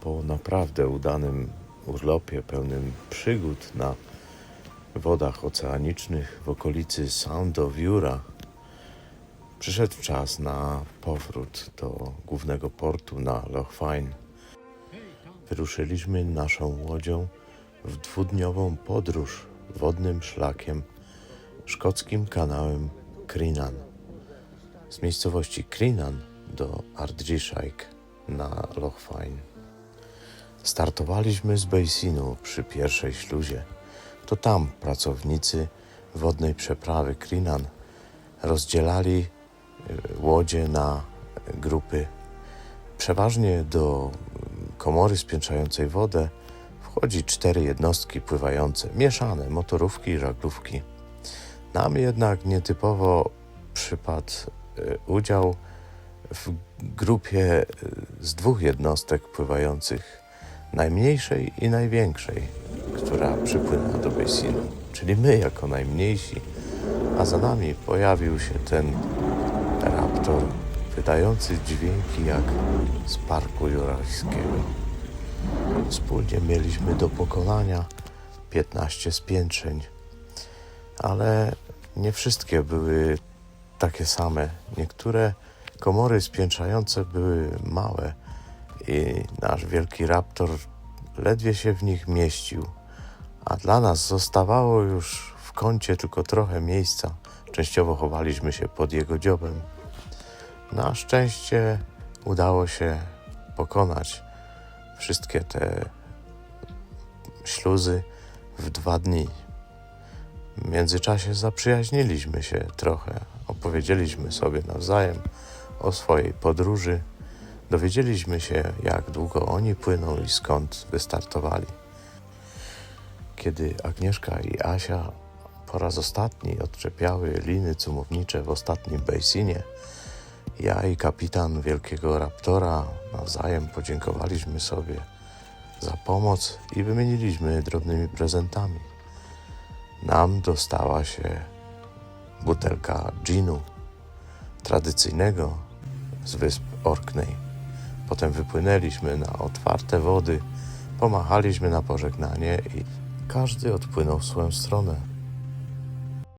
Po naprawdę udanym urlopie pełnym przygód na wodach oceanicznych w okolicy Sound of Jura przyszedł czas na powrót do głównego portu na Loch Fyne. Wyruszyliśmy naszą łodzią w dwudniową podróż wodnym szlakiem szkockim kanałem Crinan. Z miejscowości Crinan do Ardrishaig na Loch Fyne. Startowaliśmy z Beisinu przy pierwszej śluzie. To tam pracownicy wodnej przeprawy Crinan rozdzielali łodzie na grupy. Przeważnie do komory spiętrzającej wodę wchodzi 4 jednostki pływające, mieszane, motorówki i żaglówki. Nam jednak nietypowo przypadł udział w grupie z 2 jednostek pływających, najmniejszej i największej, która przypłynęła do Beisinu, czyli my jako najmniejsi, a za nami pojawił się ten raptor wydający dźwięki jak z parku jurajskiego. Wspólnie mieliśmy do pokonania 15 spiętrzeń, ale nie wszystkie były takie same. Niektóre komory spiętrzające były małe i nasz wielki raptor ledwie się w nich mieścił, a dla nas zostawało już w kącie tylko trochę miejsca. Częściowo chowaliśmy się pod jego dziobem. Na szczęście udało się pokonać wszystkie te śluzy w 2 dni. W międzyczasie zaprzyjaźniliśmy się trochę, opowiedzieliśmy sobie nawzajem o swojej podróży, dowiedzieliśmy się, jak długo oni płyną i skąd wystartowali. Kiedy Agnieszka i Asia po raz ostatni odczepiały liny cumownicze w ostatnim Beisinie, ja i kapitan wielkiego raptora nawzajem podziękowaliśmy sobie za pomoc i wymieniliśmy drobnymi prezentami. Nam dostała się butelka ginu, tradycyjnego z wysp Orkney. Potem wypłynęliśmy na otwarte wody, pomachaliśmy na pożegnanie i każdy odpłynął w swoją stronę.